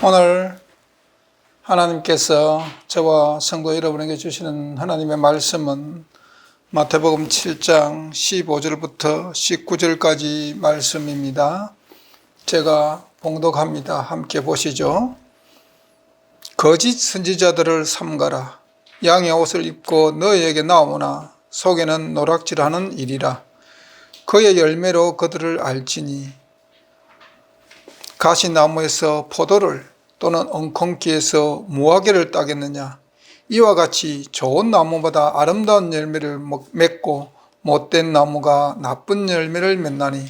오늘 하나님께서 저와 성도 여러분에게 주시는 하나님의 말씀은 마태복음 7장 15절부터 19절까지 말씀입니다. 제가 봉독합니다. 함께 보시죠. 거짓 선지자들을 삼가라. 양의 옷을 입고 너희에게 나오나 속에는 노락질하는 일이라. 그의 열매로 그들을 알지니 가시나무에서 포도를 또는 엉겅퀴에서 무화과를 따겠느냐. 이와 같이 좋은 나무보다 아름다운 열매를 맺고 못된 나무가 나쁜 열매를 맺나니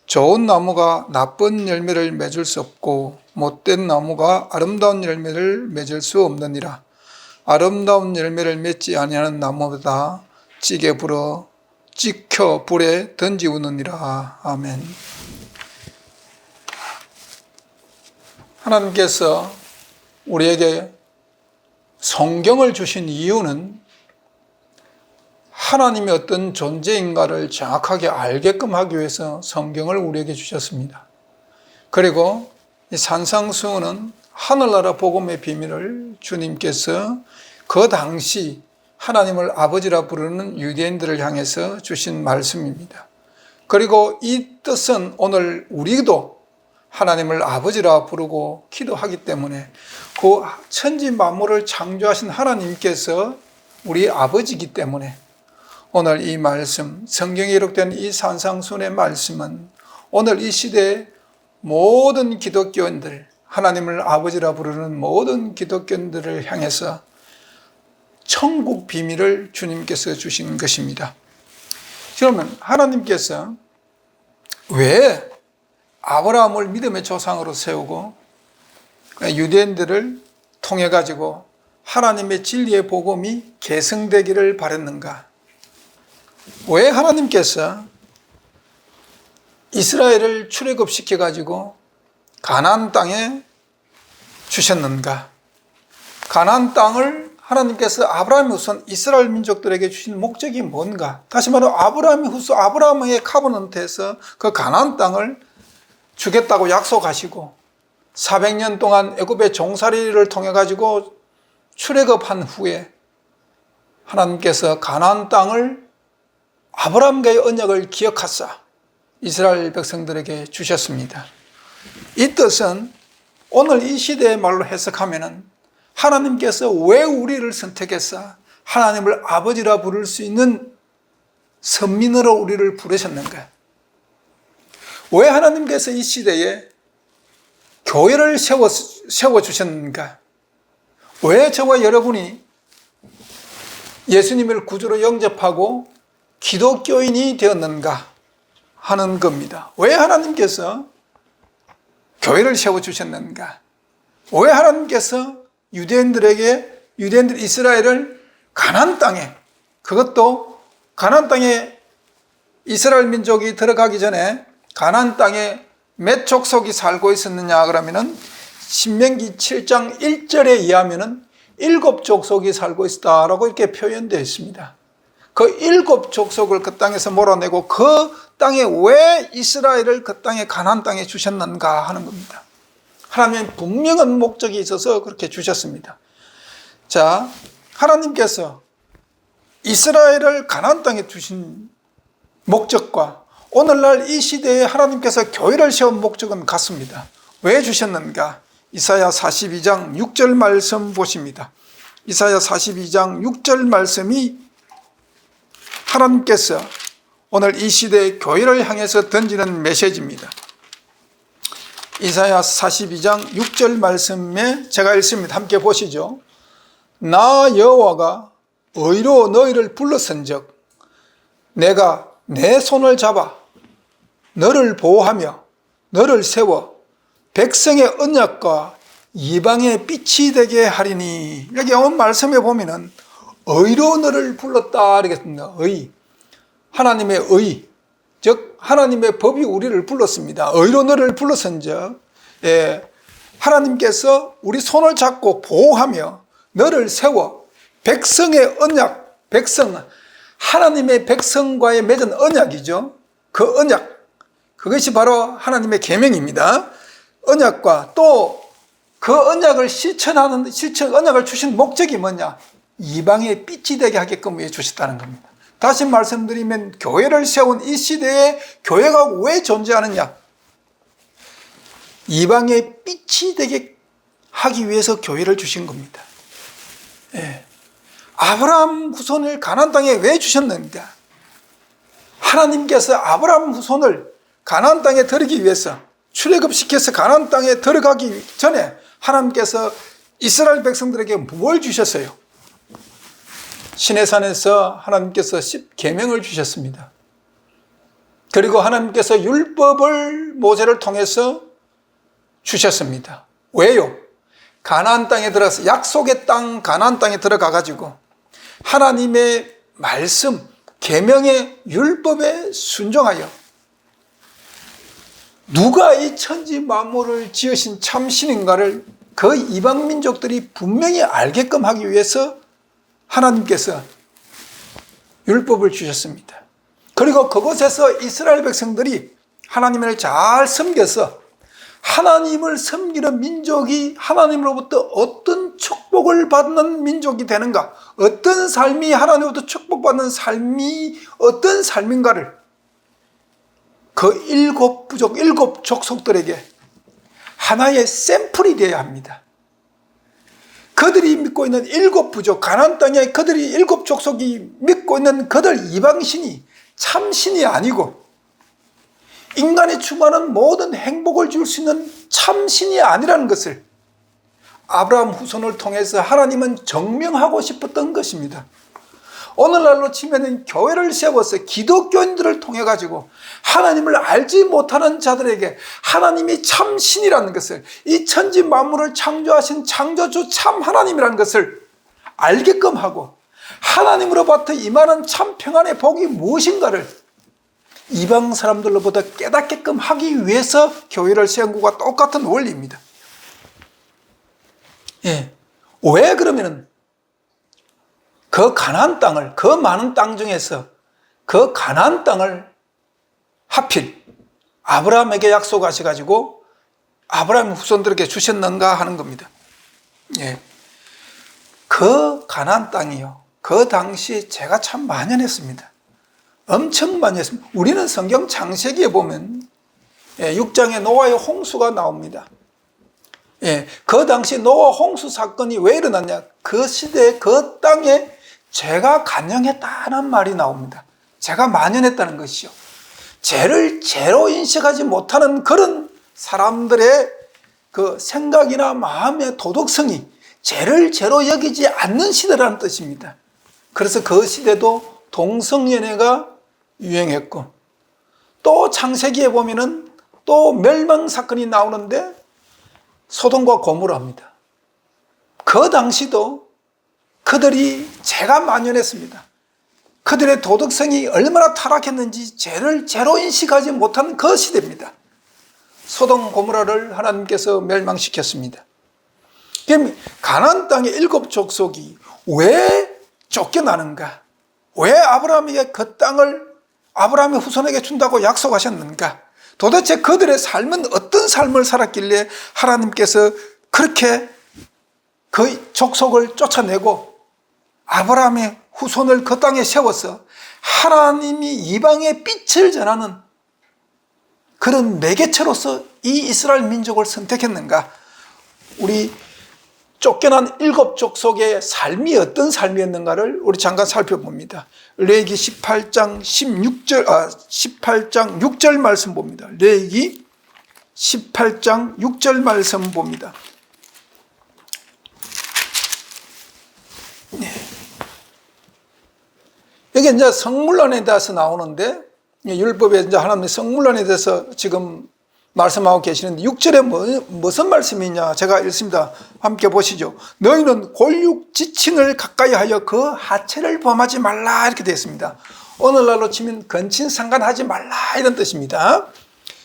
좋은 나무가 나쁜 열매를 맺을 수 없고 못된 나무가 아름다운 열매를 맺을 수 없느니라. 아름다운 열매를 맺지 아니하는 나무보다 찍혀 불에 던지우느니라. 아멘. 하나님께서 우리에게 성경을 주신 이유는 하나님이 어떤 존재인가를 정확하게 알게끔 하기 위해서 성경을 우리에게 주셨습니다. 그리고 이 산상수훈은 하늘나라 복음의 비밀을 주님께서 그 당시 하나님을 아버지라 부르는 유대인들을 향해서 주신 말씀입니다. 그리고 이 뜻은 오늘 우리도 하나님을 아버지라 부르고 기도하기 때문에 그 천지 만물을 창조하신 하나님께서 우리 아버지이기 때문에 오늘 이 말씀, 성경에 기록된 이 산상수훈의 말씀은 오늘 이 시대의 모든 기독교인들, 하나님을 아버지라 부르는 모든 기독교인들을 향해서 천국 비밀을 주님께서 주신 것입니다. 그러면 하나님께서 왜 아브라함을 믿음의 조상으로 세우고 유대인들을 통해 가지고 하나님의 진리의 복음이 계승되기를 바랬는가? 왜 하나님께서 이스라엘을 출애굽시켜 가지고 가나안 땅에 주셨는가? 가나안 땅을 하나님께서 아브라함의 후손 이스라엘 민족들에게 주신 목적이 뭔가? 다시 말하면 아브라함의 후손 아브라함의 카버넌트에서 그 가나안 땅을 주겠다고 약속하시고 400년 동안 애굽의 종살이를 통해 가지고 출애굽한 후에 하나님께서 가나안 땅을 아브라함과의 언약을 기억하사 이스라엘 백성들에게 주셨습니다. 이 뜻은 오늘 이 시대의 말로 해석하면은 하나님께서 왜 우리를 선택해서 하나님을 아버지라 부를 수 있는 선민으로 우리를 부르셨는가? 왜 하나님께서 이 시대에 교회를 세워주셨는가? 왜 저와 여러분이 예수님을 구주로 영접하고 기독교인이 되었는가 하는 겁니다. 왜 하나님께서 교회를 세워주셨는가? 왜 하나님께서 유대인들 이스라엘을 가나안 땅에, 그것도 가나안 땅에 이스라엘 민족이 들어가기 전에 가나안 땅에 몇 족속이 살고 있었느냐 그러면은 신명기 7장 1절에 의하면은 7족속이 살고 있다라고 이렇게 표현되어 있습니다. 그 7족속을 그 땅에서 몰아내고 그 땅에 왜 이스라엘을 그 땅에 가나안 땅에 주셨는가 하는 겁니다. 하나님의 분명한 목적이 있어서 그렇게 주셨습니다. 자, 하나님께서 이스라엘을 가나안 땅에 주신 목적과 오늘날 이 시대에 하나님께서 교회를 세운 목적은 같습니다. 왜 주셨는가? 이사야 42장 6절 말씀 보십니다. 이사야 42장 6절 말씀이 하나님께서 오늘 이 시대의 교회를 향해서 던지는 메시지입니다. 이사야 42장 6절 말씀에 제가 읽습니다. 함께 보시죠. 나 여호와가 의로 너희를 불렀은즉 내가 내 손을 잡아 너를 보호하며 너를 세워 백성의 언약과 이방의 빛이 되게 하리니. 여기 온 말씀에 보면은 의로 너를 불렀다 이러겠습니다. 의, 하나님의 의, 즉 하나님의 법이 우리를 불렀습니다. 의로 너를 불렀은즉 하나님께서 우리 손을 잡고 보호하며 너를 세워 백성의 언약, 백성, 하나님의 백성과의 맺은 언약이죠. 그 언약, 그것이 바로 하나님의 계명입니다. 언약과 또 그 언약을 언약을 주신 목적이 뭐냐? 이방의 빛이 되게 하게끔 왜 주셨다는 겁니다. 다시 말씀드리면 교회를 세운 이 시대에 교회가 왜 존재하느냐? 이방의 빛이 되게 하기 위해서 교회를 주신 겁니다. 예. 아브라함 후손을 가나안 땅에 왜 주셨는가? 하나님께서 아브라함 후손을 가나안 땅에 들이기 위해서 출애굽시켜서 가나안 땅에 들어가기 전에 하나님께서 이스라엘 백성들에게 뭘 주셨어요? 시내산에서 하나님께서 10계명을 주셨습니다. 그리고 하나님께서 율법을 모세를 통해서 주셨습니다. 왜요? 가나안 땅에 들어가서 약속의 땅 가나안 땅에 들어가 가지고 하나님의 말씀, 계명의 율법에 순종하여 누가 이 천지 만물을 지으신 참신인가를 그 이방 민족들이 분명히 알게끔 하기 위해서 하나님께서 율법을 주셨습니다. 그리고 그곳에서 이스라엘 백성들이 하나님을 잘 섬겨서 하나님을 섬기는 민족이 하나님으로부터 어떤 축복을 받는 민족이 되는가, 어떤 삶이 하나님으로부터 축복받는 삶이 어떤 삶인가를 그 일곱 부족, 일곱 족속들에게 하나의 샘플이 되어야 합니다. 그들이 믿고 있는 일곱 부족, 가나안 땅에 그들이 일곱 족속이 믿고 있는 그들 이방신이 참신이 아니고 인간이 추구하는 모든 행복을 줄 수 있는 참신이 아니라는 것을 아브라함 후손을 통해서 하나님은 증명하고 싶었던 것입니다. 오늘날로 치면 교회를 세워서 기독교인들을 통해 가지고 하나님을 알지 못하는 자들에게 하나님이 참신이라는 것을, 이 천지 만물을 창조하신 창조주 참 하나님이라는 것을 알게끔 하고 하나님으로부터 임하는 참 평안의 복이 무엇인가를 이방 사람들로부터 깨닫게끔 하기 위해서 교회를 세운 것과 똑같은 원리입니다. 예. 왜 그러면은 그 가나안 땅을, 그 많은 땅 중에서 그 가나안 땅을 하필 아브라함에게 약속하셔가지고 아브라함 후손들에게 주셨는가 하는 겁니다. 예. 그 가나안 땅이요, 그 당시 제가 참 만연했습니다. 엄청 많이 했습니다. 우리는 성경 창세기에 보면 6장에 노아의 홍수가 나옵니다. 그 당시 노아 홍수 사건이 왜 일어났냐? 그 시대에 그 땅에 죄가 간영했다는 말이 나옵니다. 죄가 만연했다는 것이요. 죄를 죄로 인식하지 못하는 그런 사람들의 그 생각이나 마음의 도덕성이 죄를 죄로 여기지 않는 시대라는 뜻입니다. 그래서 그 시대도 동성연애가 유행했고, 또 창세기에 보면은 또 멸망 사건이 나오는데 소돔과 고모라입니다. 그 당시도 그들이 죄가 만연했습니다. 그들의 도덕성이 얼마나 타락했는지 죄를 죄로 인식하지 못하는 그 시대입니다. 소돔 고모라를 하나님께서 멸망시켰습니다. 그럼 가나안 땅의 일곱 족속이 왜 쫓겨나는가? 왜 아브라함에게 그 땅을 아브라함의 후손에게 준다고 약속하셨는가? 도대체 그들의 삶은 어떤 삶을 살았길래 하나님께서 그렇게 그 족속을 쫓아내고 아브라함의 후손을 그 땅에 세워서 하나님이 이방의 빛을 전하는 그런 매개체로서 이 이스라엘 민족을 선택했는가? 우리 쫓겨난 일곱 족속의 삶이 어떤 삶이었는가를 우리 잠깐 살펴봅니다. 레위기 18장 6절 말씀 봅니다. 레위기 18장 6절 말씀 봅니다. 네. 여기 이제 성물론에 대해서 나오는데, 율법에 이제 하나님의 성물론에 대해서 지금 말씀하고 계시는데 6절에 무슨 말씀이냐? 제가 읽습니다. 함께 보시죠. 너희는 골육 지친을 가까이 하여 그 하체를 범하지 말라, 이렇게 되어 있습니다. 오늘날로 치면 건친상간하지 말라, 이런 뜻입니다.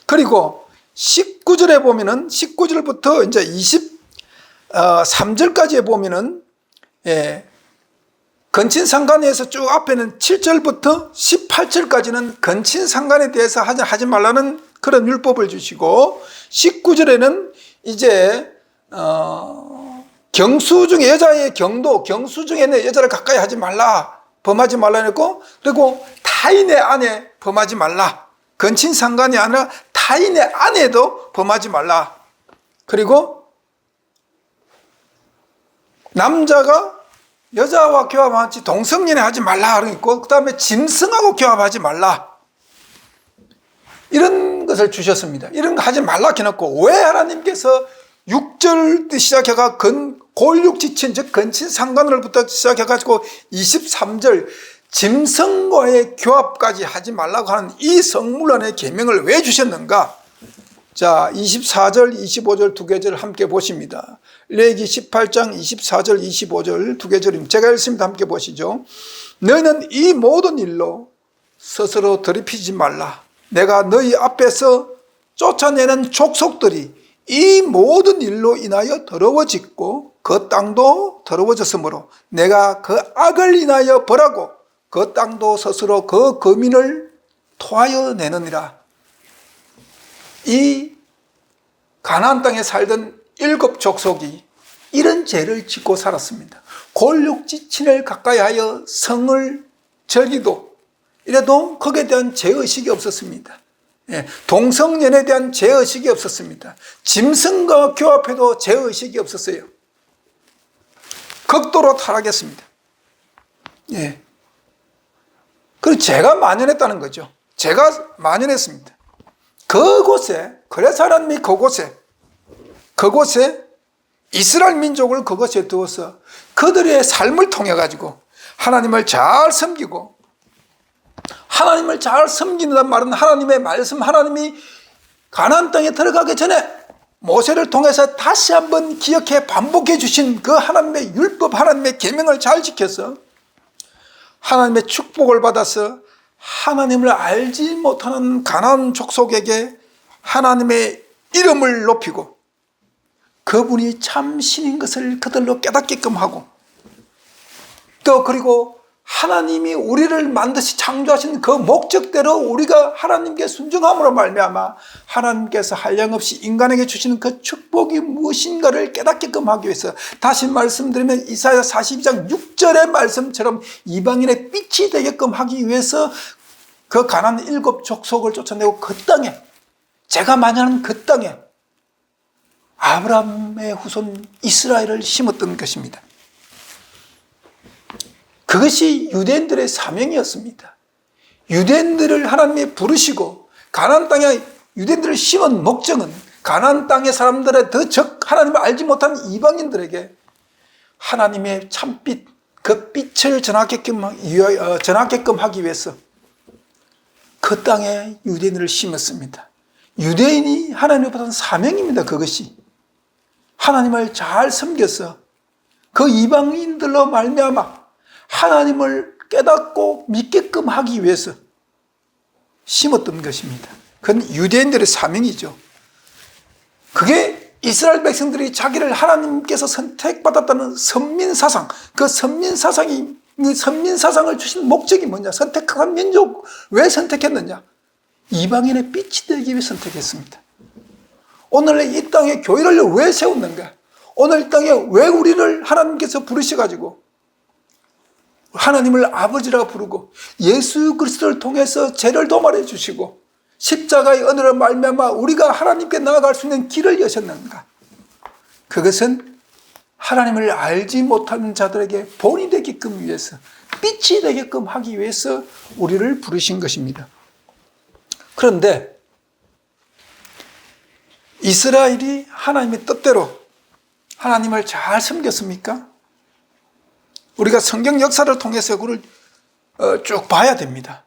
그리고 19절에 보면은 19절부터 이제 23절까지에 보면은 건친상간에서 쭉 앞에는 7절부터 18절까지는 건친상간에 대해서 하지 말라는 그런 율법을 주시고, 19절에는 이제 경수 중에 여자의 경도, 경수 중에는 여자를 가까이 하지 말라, 범하지 말라 했고, 그리고 타인의 아내 범하지 말라, 근친상간이 아니라 타인의 아내도 범하지 말라. 그리고 남자가 여자와 교합하지 동성연애 하지 말라 그랬고, 그 다음에 짐승하고 교합하지 말라, 이런 것을 주셨습니다. 이런 거 하지 말라 해놓고 왜 하나님께서 6절 시작해가 골육지친, 즉 근친상간으로부터 시작해가지고 23절 짐승과의 교합까지 하지 말라고 하는 이 성물론의 계명을 왜 주셨는가? 자, 24절 25절 두 계절 함께 보십니다. 레위기 18장 24절 25절 두 계절입니다. 제가 읽습니다. 함께 보시죠. 너희는 이 모든 일로 스스로 더럽히지 말라. 내가 너희 앞에서 쫓아내는 족속들이 이 모든 일로 인하여 더러워졌고 그 땅도 더러워졌으므로 내가 그 악을 인하여 벌하고 그 땅도 스스로 그 거민을 토하여 내느니라. 이 가나안 땅에 살던 7 족속이 이런 죄를 짓고 살았습니다. 골육지친을 가까이하여 성을 즐기도 이래도 거기에 대한 죄의식이 없었습니다. 동성연애에 대한 죄의식이 없었습니다. 짐승과 교합해도 죄의식이 없었어요. 극도로 타락했습니다. 그리고 죄가 만연했다는 거죠. 죄가 만연했습니다. 그곳에, 그래서 하나님이 그곳에 이스라엘 민족을 그것에 두어서 그들의 삶을 통해 가지고 하나님을 잘 섬기고, 하나님을 잘 섬긴다는 말은 하나님의 말씀, 하나님이 가나안 땅에 들어가기 전에 모세를 통해서 다시 한번 기억해 반복해 주신 그 하나님의 율법, 하나님의 계명을 잘 지켜서 하나님의 축복을 받아서 하나님을 알지 못하는 가나안 족속에게 하나님의 이름을 높이고 그분이 참 신인 것을 그들로 깨닫게끔 하고, 또 그리고 하나님이 우리를 만드시 창조하신 그 목적대로 우리가 하나님께 순종함으로 말미암아 하나님께서 한량없이 인간에게 주시는 그 축복이 무엇인가를 깨닫게끔 하기 위해서, 다시 말씀드리면 이사야 42장 6절의 말씀처럼 이방인의 빛이 되게끔 하기 위해서 그 가나안 7 족속을 쫓아내고 그 땅에, 제가 만연한 그 땅에 아브라함의 후손 이스라엘을 심었던 것입니다. 그것이 유대인들의 사명이었습니다. 유대인들을 하나님이 부르시고 가나안 땅에 유대인들을 심은 목적은 가나안 땅의 사람들의 하나님을 알지 못한 이방인들에게 하나님의 참빛, 그 빛을 전하게끔 하기 위해서 그 땅에 유대인을 심었습니다. 유대인이 하나님을 받은 사명입니다. 그것이 하나님을 잘 섬겨서 그 이방인들로 말미암아 하나님을 깨닫고 믿게끔 하기 위해서 심었던 것입니다. 그건 유대인들의 사명이죠. 그게 이스라엘 백성들이 자기를 하나님께서 선택받았다는 선민사상, 그 선민사상을 주신 목적이 뭐냐? 선택한 민족 왜 선택했느냐? 이방인의 빛이 되기 위해 선택했습니다. 오늘 이 땅에 교회를 왜 세웠는가? 오늘 이 땅에 왜 우리를 하나님께서 부르셔가지고 하나님을 아버지라 부르고 예수 그리스도를 통해서 죄를 도말해 주시고 십자가의 은혜로 말미암아 우리가 하나님께 나아갈 수 있는 길을 여셨는가? 그것은 하나님을 알지 못하는 자들에게 본이 되게끔 위해서, 빛이 되게끔 하기 위해서 우리를 부르신 것입니다. 그런데 이스라엘이 하나님의 뜻대로 하나님을 잘 섬겼습니까? 우리가 성경 역사를 통해서 그걸 쭉 봐야 됩니다.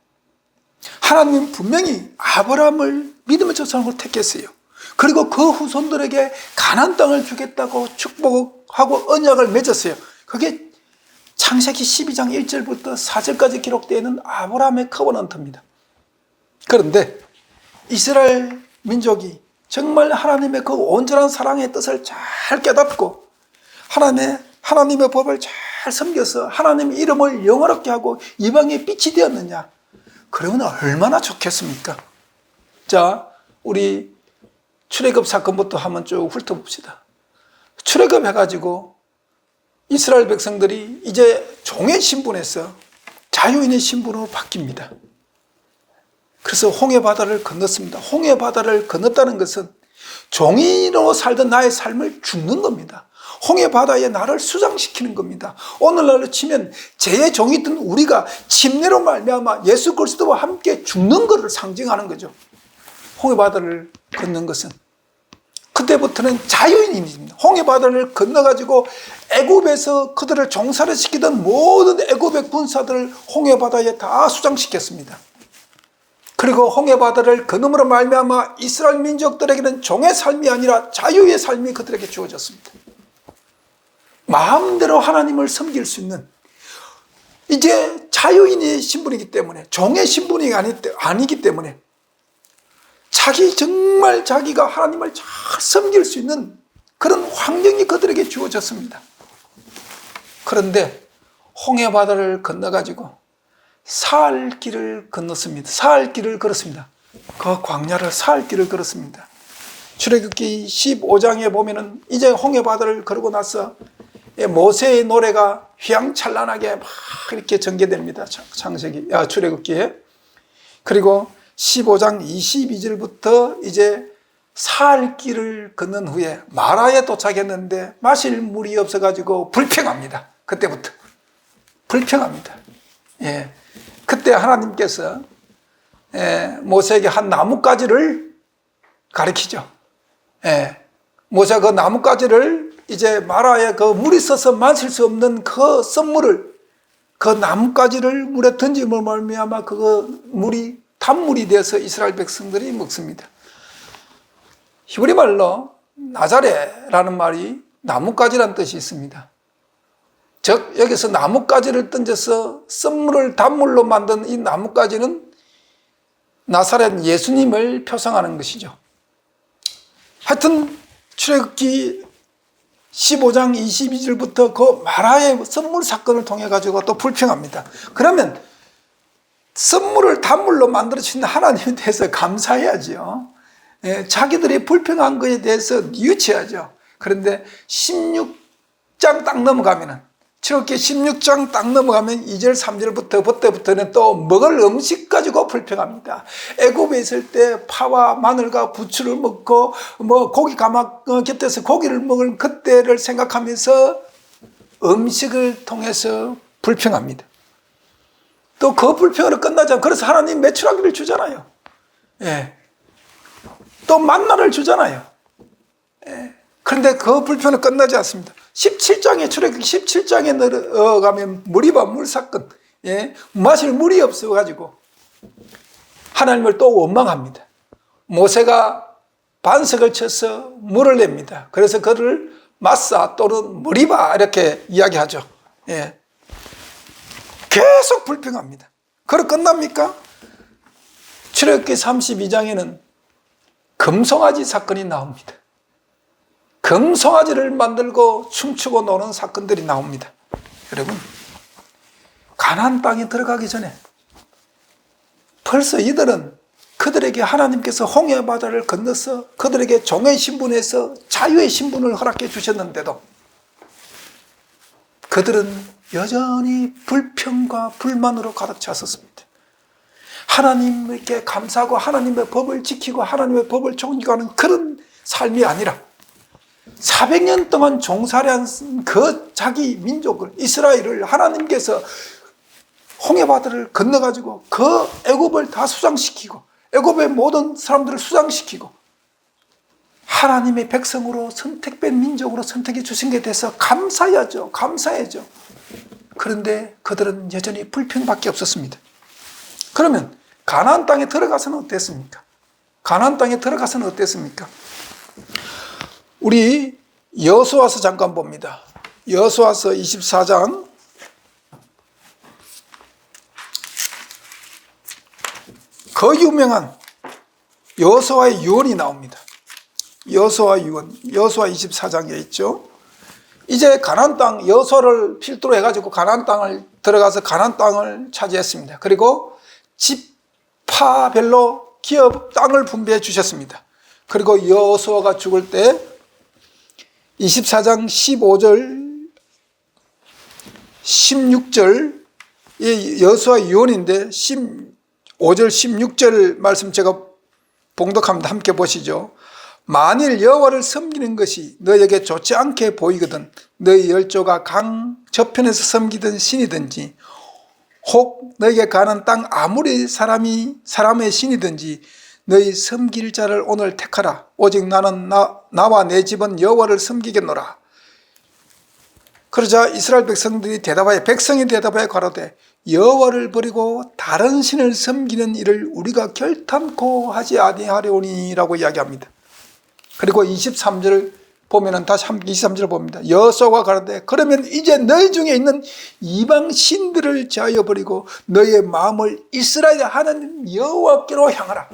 하나님은 분명히 아브라함을 믿음의 조상으로 택했어요. 그리고 그 후손들에게 가나안 땅을 주겠다고 축복하고 언약을 맺었어요. 그게 창세기 12장 1절부터 4절까지 기록되어 있는 아브라함의 커버넌트입니다. 그런데 이스라엘 민족이 정말 하나님의 그 온전한 사랑의 뜻을 잘 깨닫고 하나님의 법을 잘 섬겨서 하나님의 이름을 영화롭게 하고 이방의 빛이 되었느냐? 그러면 얼마나 좋겠습니까? 자, 우리 출애굽 사건부터 한번 쭉 훑어봅시다. 출애굽해가지고 이스라엘 백성들이 이제 종의 신분에서 자유인의 신분으로 바뀝니다. 그래서 홍해바다를 건넜습니다. 홍해바다를 건넜다는 것은 종인으로 살던 나의 삶을 죽는 겁니다. 홍해바다에 나를 수장시키는 겁니다. 오늘날로 치면 죄의 종이던 우리가 침례로 말미암아 예수 그리스도와 함께 죽는 것을 상징하는 거죠. 홍해바다를 건넌 것은 그때부터는 자유인입니다. 홍해바다를 건너가지고 애굽에서 그들을 종살이 시키던 모든 애굽의 군사들을 홍해바다에 다 수장시켰습니다. 그리고 홍해바다를 건너므로 말미암아 이스라엘 민족들에게는 종의 삶이 아니라 자유의 삶이 그들에게 주어졌습니다. 마음대로 하나님을 섬길 수 있는 이제 자유인의 신분이기 때문에 종의 신분이 아니기 때문에 정말 자기가 하나님을 잘 섬길 수 있는 그런 환경이 그들에게 주어졌습니다. 그런데 홍해바다를 건너가지고 사할 길을 건넜습니다. 사할 길을 걸었습니다. 그 광야를 사할 길을 걸었습니다. 출애굽기 15장에 보면은 이제 홍해바다를 걸고 나서 모세의 노래가 휘황찬란하게 막 이렇게 전개됩니다. 출애굽기에. 그리고 15장 22절부터 이제 사할 길을 걷는 후에 마라에 도착했는데 마실 물이 없어가지고 불평합니다. 그때부터 불평합니다. 예, 그때 하나님께서 모세에게 한 나뭇가지를 가리키죠. 모세가 그 나뭇가지를 이제 마라에 그 물이 있어서 마실 수 없는 그 썸물을 그 나뭇가지를 물에 던짐을 말미암아 그 물이 단물이 되어서 이스라엘 백성들이 먹습니다. 히브리 말로 나자레라는 말이 나뭇가지라는 뜻이 있습니다. 즉 여기서 나뭇가지를 던져서 썸물을 단물로 만든 이 나뭇가지는 나사렛 예수님을 표상하는 것이죠. 하여튼 출애굽기 15장 22절부터 그 마라의 썸물 사건을 통해 가지고 또 불평합니다. 그러면 썸물을 단물로 만들어주신 하나님에 대해서 감사해야죠. 자기들이 불평한 것에 대해서 뉘우쳐야죠. 그런데 16장 딱 넘어가면은 출애굽기 16장 딱 넘어가면 2절 3절부터 그때부터는 또 먹을 음식 가지고 불평합니다. 애굽에 있을 때 파와 마늘과 부추를 먹고 고기 가마 곁에서 고기를 먹을 그때를 생각하면서 음식을 통해서 불평합니다. 또 그 불평으로 끝나지 않고 그래서 하나님 메추라기를 주잖아요. 또 만나를 주잖아요. 그런데 그 불평은 끝나지 않습니다. 17장에 출애굽기 17장에 들어가면 무리바 물 사건, 마실 물이 없어가지고 하나님을 또 원망합니다. 모세가 반석을 쳐서 물을 냅니다. 그래서 그를 마사 또는 무리바 이렇게 이야기하죠. 계속 불평합니다. 그럼 끝납니까? 출애굽기 32장에는 금송아지 사건이 나옵니다. 금송아지를 만들고 춤추고 노는 사건들이 나옵니다. 여러분, 가나안 땅에 들어가기 전에 벌써 이들은 그들에게 하나님께서 홍해바다를 건너서 그들에게 종의 신분에서 자유의 신분을 허락해 주셨는데도 그들은 여전히 불평과 불만으로 가득 찼었습니다. 하나님께 감사하고 하나님의 법을 지키고 하나님의 법을 존경하는 그런 삶이 아니라 400년 동안 종살이한 그 자기 민족을 이스라엘을 하나님께서 홍해바다를 건너가지고 그 애굽을 다 수장시키고 애굽의 모든 사람들을 수장시키고 하나님의 백성으로 선택된 민족으로 선택해 주신 것에 대해서 감사해야죠. 감사해야죠. 그런데 그들은 여전히 불평밖에 없었습니다. 그러면 가나안 땅에 들어가서는 어땠습니까? 가나안 땅에 들어가서는 어땠습니까? 우리 여호수아서 잠깐 봅니다. 여호수아서 24장 그 유명한 여호수아의 유언이 나옵니다. 여호수아 유언, 여호수아 24장에 있죠. 이제 가나안 땅 여호수아를 필두로 해가지고 가나안 땅을 들어가서 가나안 땅을 차지했습니다. 그리고 지파별로 기업 땅을 분배해 주셨습니다. 그리고 여호수아가 죽을 때 24장 15절 16절 여호수아 유언인데 15절 16절 말씀 제가 봉독합니다. 함께 보시죠. 만일 여호와를 섬기는 것이 너에게 좋지 않게 보이거든 너희 열조가 강 저편에서 섬기던 신이든지 혹 너에게 가는 땅 아무리 사람의 신이든지 너희 섬길 자를 오늘 택하라. 오직 나는 나와 내 집은 여호와를 섬기겠노라. 그러자 이스라엘 백성이 대답하여 가로되 여호와를 버리고 다른 신을 섬기는 일을 우리가 결탄코 하지 아니하려니라고 이야기합니다. 그리고 23절을 보면은 다시 함께 23절을 봅니다. 여호수아가 가로되 그러면 이제 너희 중에 있는 이방 신들을 제하여 버리고 너희의 마음을 이스라엘 하나님 여호와께로 향하라.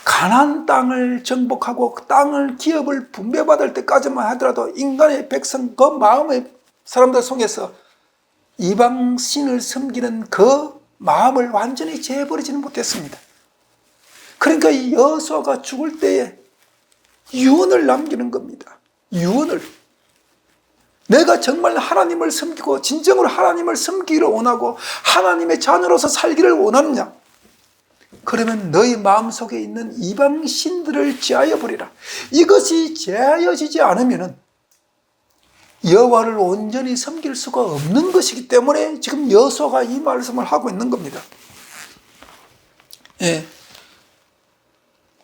가나안 땅을 정복하고 그 땅을 기업을 분배받을 때까지만 하더라도 인간의 백성 그 마음의 사람들 속에서 이방 신을 섬기는 그 마음을 완전히 제해버리지는 못했습니다. 그러니까 이 여호수아가 죽을 때에 유언을 남기는 겁니다. 유언을. 내가 정말 하나님을 섬기고 진정으로 하나님을 섬기기를 원하고 하나님의 자녀로서 살기를 원하느냐? 그러면 너희 마음속에 있는 이방 신들을 제하여 버리라. 이것이 제하여지지 않으면 여호와를 온전히 섬길 수가 없는 것이기 때문에 지금 여호수아가 이 말씀을 하고 있는 겁니다. 예.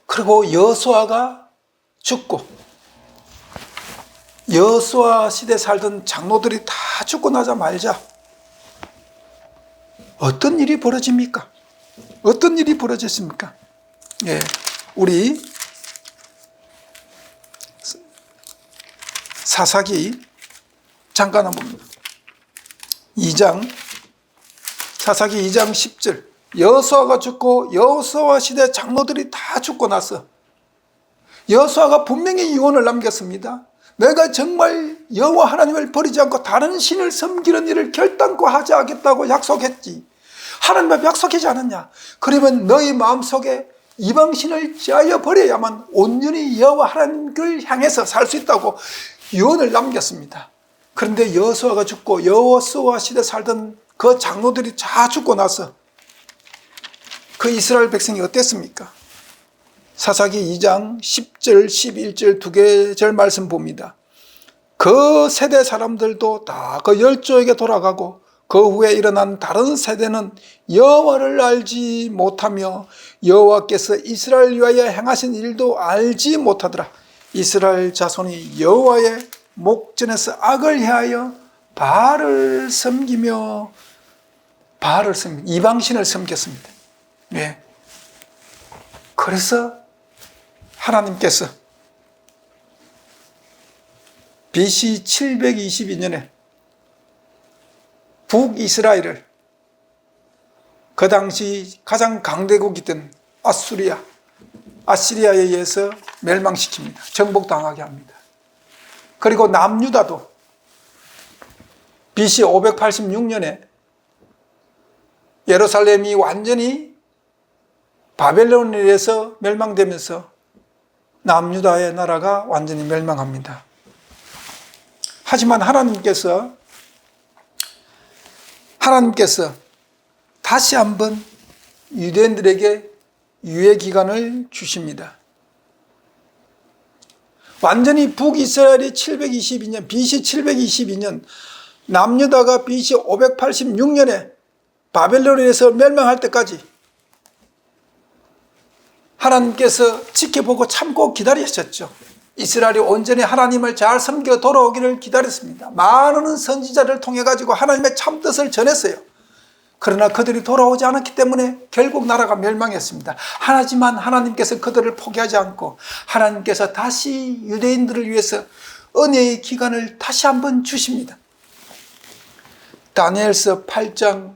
그리고 여호수아가 죽고 여호수아 시대 살던 장로들이 다 죽고 나자마자 어떤 일이 벌어집니까? 어떤 일이 벌어졌습니까? 예, 우리 사사기 잠깐 한번 봅니다. 사사기 2장 10절 여호수아가 죽고 여호수아 시대 장로들이 다 죽고 나서 여호수아가 분명히 유언을 남겼습니다. 내가 정말 여호와 하나님을 버리지 않고 다른 신을 섬기는 일을 결단코 하지 않겠다고 약속했지. 하나님 앞에 약속하지 않았냐? 그러면 너희 마음속에 이방신을 제하여 버려야만 온전히 여호와 하나님을 향해서 살 수 있다고 유언을 남겼습니다. 그런데 여호수아가 죽고 여호수아 시대 살던 그 장로들이 다 죽고 나서 그 이스라엘 백성이 어땠습니까? 사사기 2장 10절 11절 두 개절 말씀 봅니다. 그 세대 사람들도 다 그 열조에게 돌아가고 그 후에 일어난 다른 세대는 여호와를 알지 못하며 여호와께서 이스라엘 위하여 행하신 일도 알지 못하더라. 이스라엘 자손이 여호와의 목전에서 악을 해하여 바알을 섬기며 이방신을 섬겼습니다. 네. 그래서 하나님께서 BC 722년에 북이스라엘을 그 당시 가장 강대국이던 아시리아에 의해서 멸망시킵니다. 정복당하게 합니다. 그리고 남유다도 BC 586년에 예루살렘이 완전히 바벨론에 의해서 멸망되면서 남유다의 나라가 완전히 멸망합니다. 하지만 하나님께서 다시 한번 유대인들에게 유예 기간을 주십니다. 완전히 북이스라엘이 722년, BC 722년, 남유다가 BC 586년에 바벨론에서 멸망할 때까지 하나님께서 지켜보고 참고 기다리셨죠. 이스라엘이 온전히 하나님을 잘 섬겨 돌아오기를 기다렸습니다. 많은 선지자를 통해 가지고 하나님의 참뜻을 전했어요. 그러나 그들이 돌아오지 않았기 때문에 결국 나라가 멸망했습니다. 하지만 하나님께서 그들을 포기하지 않고 하나님께서 다시 유대인들을 위해서 은혜의 기간을 다시 한번 주십니다. 다니엘서 8장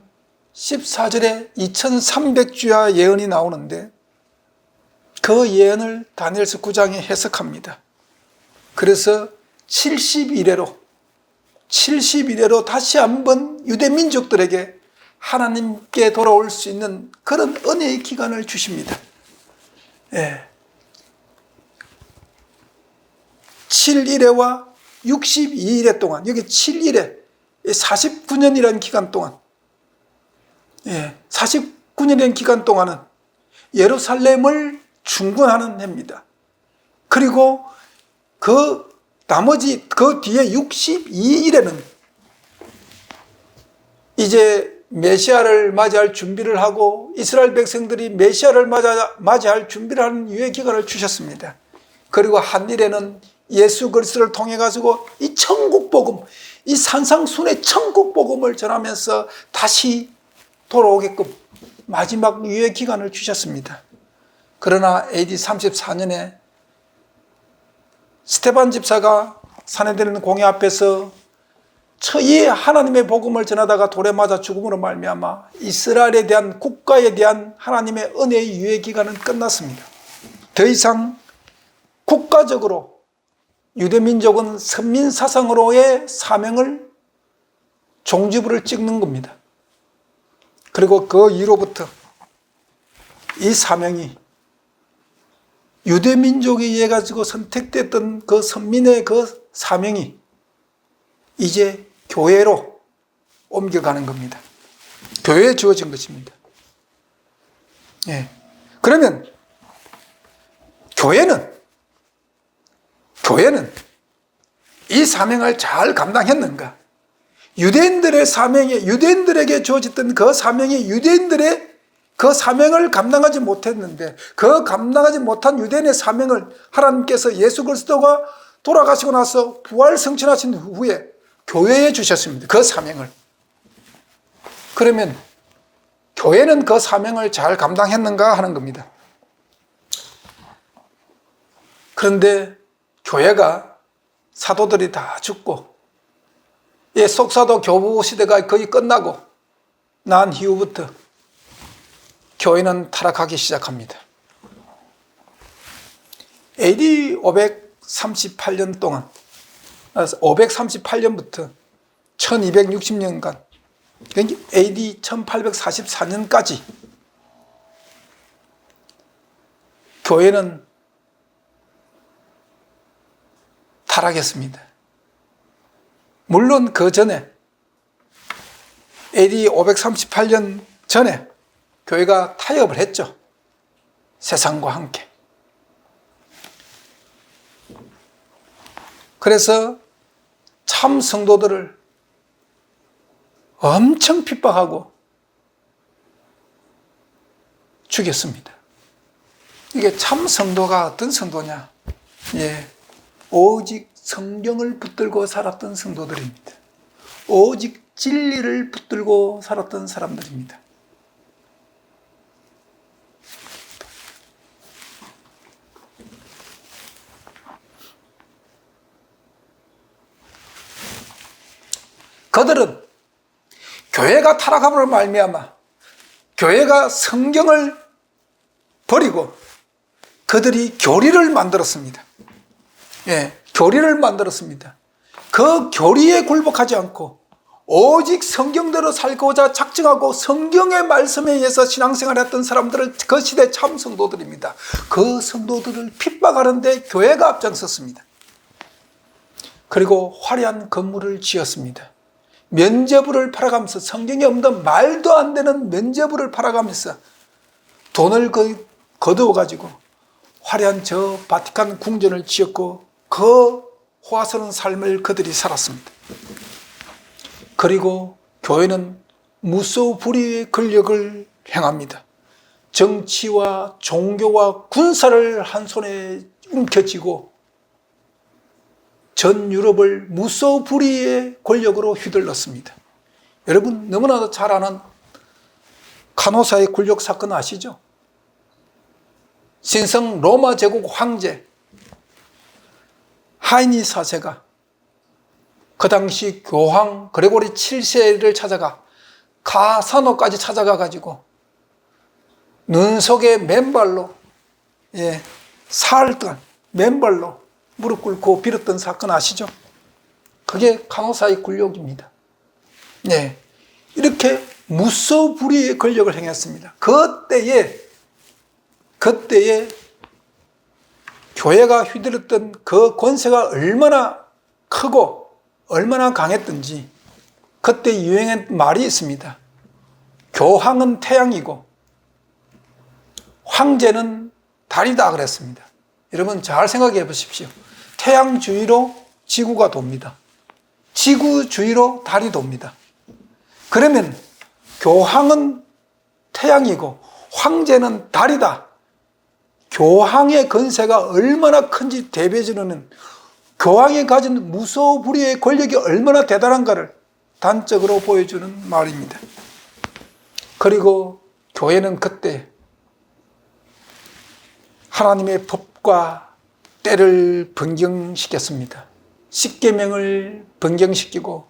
14절에 2300주야 예언이 나오는데 그 예언을 다니엘서 9장에 해석합니다. 그래서 70일에로 다시 한번 유대 민족들에게 하나님께 돌아올 수 있는 그런 은혜의 기간을 주십니다. 예. 7일에와 62일에 동안, 여기 7일에 49년이라는 기간 동안, 49년이라는 기간 동안은 예루살렘을 중건하는 해입니다. 그리고 그 나머지 그 뒤에 62일에는 이제 메시아를 맞이할 준비를 하고 이스라엘 백성들이 메시아를 맞이할 준비를 하는 유예 기간을 주셨습니다. 그리고 한 일에는 예수 그리스도를 통해 가지고 이 천국 복음, 이 산상순의 천국 복음을 전하면서 다시 돌아오게끔 마지막 유예 기간을 주셨습니다. 그러나 AD 34년에 스데반 집사가 산헤드린 공회 앞에서 이 하나님의 복음을 전하다가 돌에 맞아 죽음으로 말미암아 이스라엘에 대한, 국가에 대한 하나님의 은혜의 유예 기간은 끝났습니다. 더 이상 국가적으로 유대민족은 선민사상으로의 사명을, 종지부를 찍는 겁니다. 그리고 그 이후로부터 이 사명이 유대민족에 의해 가지고 선택됐던 그 선민의 그 사명이 이제 교회로 옮겨가는 겁니다. 교회에 주어진 것입니다. 그러면 교회는 이 사명을 잘 감당했는가? 유대인들의 사명에, 유대인들에게 주어졌던 그 사명이 유대인들의 그 사명을 감당하지 못했는데, 그 감당하지 못한 유대인의 사명을 하나님께서 예수 그리스도가 돌아가시고 나서 부활 승천하신 후에 교회에 주셨습니다. 그 사명을. 그러면 교회는 그 사명을 잘 감당했는가 하는 겁니다. 그런데 교회가 사도들이 다 죽고 속사도 교부 시대가 거의 끝나고 난 이후부터 교회는 타락하기 시작합니다. AD 538년 동안, 538년부터 1260년간, AD 1844년까지 교회는 타락했습니다. 물론 그 전에 AD 538년 전에 교회가 타협을 했죠. 세상과 함께. 그래서 참 성도들을 엄청 핍박하고 죽였습니다. 이게 참 성도가 어떤 성도냐? 오직 성경을 붙들고 살았던 성도들입니다. 오직 진리를 붙들고 살았던 사람들입니다. 그들은 교회가 타락함으로 말미암아 교회가 성경을 버리고 그들이 교리를 만들었습니다. 교리를 만들었습니다. 그 교리에 굴복하지 않고 오직 성경대로 살고자 작정하고 성경의 말씀에 의해서 신앙생활했던 사람들을, 그 시대 참 성도들입니다. 그 성도들을 핍박하는데 교회가 앞장섰습니다. 그리고 화려한 건물을 지었습니다. 면죄부를 팔아가면서, 성경에 없는 말도 안 되는 면죄부를 팔아가면서 돈을 거두어가지고 화려한 저 바티칸 궁전을 지었고 그 호화스러운 삶을 그들이 살았습니다. 그리고 교회는 무소불위의 권력을 행합니다. 정치와 종교와 군사를 한 손에 움켜쥐고 전 유럽을 무소불위의 권력으로 휘둘렀습니다. 여러분 너무나도 잘 아는 카노사의 굴욕 사건 아시죠? 신성 로마 제국 황제 하이니 4세가 그 당시 교황 그레고리 7세를 찾아가 가사노까지 찾아가 가지고 눈 속에 맨발로 사흘 동안 맨발로 무릎 꿇고 빌었던 사건 아시죠? 그게 카노사의 굴욕입니다. 이렇게 무소불위의 권력을 행했습니다. 그때에 교회가 휘둘렀던 그 권세가 얼마나 크고 얼마나 강했던지 그때 유행한 말이 있습니다. 교황은 태양이고 황제는 달이다 그랬습니다. 여러분 잘 생각해 보십시오. 태양 주위로 지구가 돕니다. 지구 주위로 달이 돕니다. 그러면 교황은 태양이고 황제는 달이다. 교황의 권세가 얼마나 큰지 대비해주는, 교황이 가진 무소불위의 권력이 얼마나 대단한가를 단적으로 보여주는 말입니다. 그리고 교회는 그때 하나님의 법과 때를 변경시켰습니다. 십계명을 변경시키고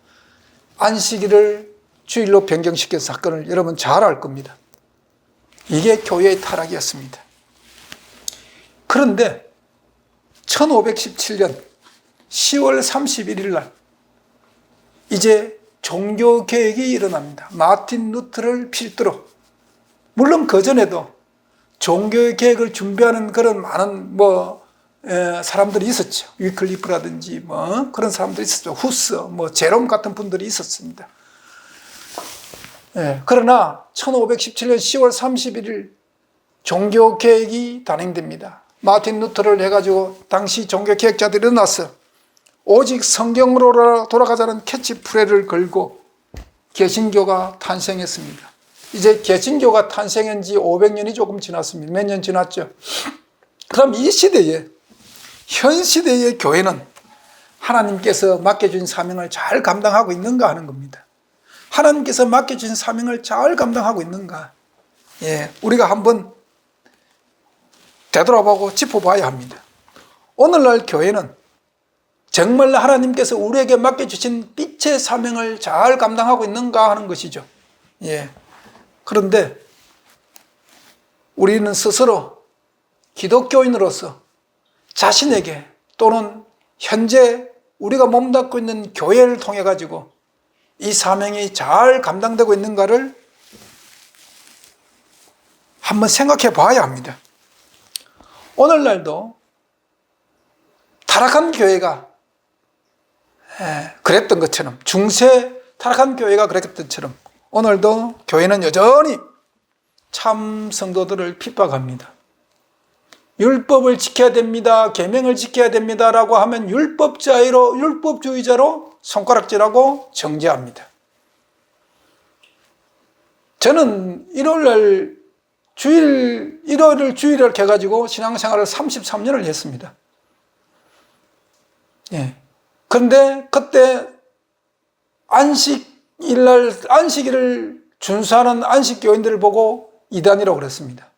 안식일을 주일로 변경시킨 사건을 여러분 잘 알 겁니다. 이게 교회의 타락이었습니다. 그런데 1517년 10월 31일 날 이제 종교개혁이 일어납니다. 마틴 루터를 필두로. 물론 그전에도 종교개혁을 준비하는 그런 많은 사람들이 있었죠. 위클리프라든지 그런 사람들이 있었죠. 후스, 제롬 같은 분들이 있었습니다. 그러나 1517년 10월 31일 종교개혁이 단행됩니다. 마틴 루터를 해가지고 당시 종교개혁자들이 일어났어요. 오직 성경으로 돌아가자는 캐치프레이를 걸고 개신교가 탄생했습니다. 이제 개신교가 탄생한 지 500년이 조금 지났습니다. 몇 년 지났죠. 그럼 이 시대에, 현 시대의 교회는 하나님께서 맡겨준 사명을 잘 감당하고 있는가 하는 겁니다. 하나님께서 맡겨준 사명을 잘 감당하고 있는가? 우리가 한번 되돌아보고 짚어봐야 합니다. 오늘날 교회는 정말 하나님께서 우리에게 맡겨주신 빛의 사명을 잘 감당하고 있는가 하는 것이죠. 그런데 우리는 스스로 기독교인으로서 자신에게 또는 현재 우리가 몸담고 있는 교회를 통해 가지고 이 사명이 잘 감당되고 있는가를 한번 생각해 봐야 합니다. 오늘날도 타락한 교회가 그랬던 것처럼, 중세 타락한 교회가 그랬던 것처럼 오늘도 교회는 여전히 참 성도들을 핍박합니다. 율법을 지켜야 됩니다, 계명을 지켜야 됩니다라고 하면 율법주의자로 손가락질하고 정죄합니다. 저는 일요일을 주일을 해가지고 신앙생활을 33년을 했습니다. 그런데 그때 안식일을 준수하는 안식교인들을 보고 이단이라고 그랬습니다.